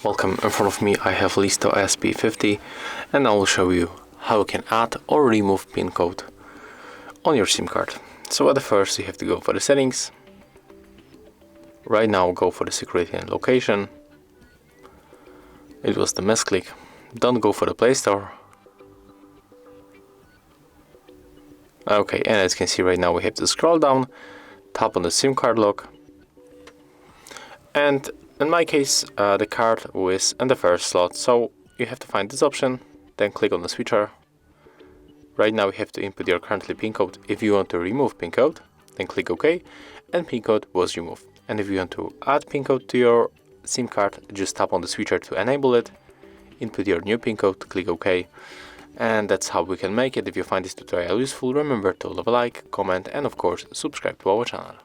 Welcome, in front of me I have Listo SP50 and I will show you how you can add or remove pin code on your SIM card. So at the first you have to go for the settings. Right now go for the security and location. It was the misclick. Don't go for the Play Store. Okay, and as you can see right now we have to scroll down, tap on the SIM card lock, and in my case the card was in the first slot, so you have to find this option, then click on the switcher. Right now you have to input your currently pin code. If you want to remove pin code, then click OK, and pin code was removed. And if you want to add pin code to your SIM card, just tap on the switcher to enable it, input your new pin code, click OK. And that's how we can make it. If you find this tutorial useful, remember to leave a like, comment and of course subscribe to our channel.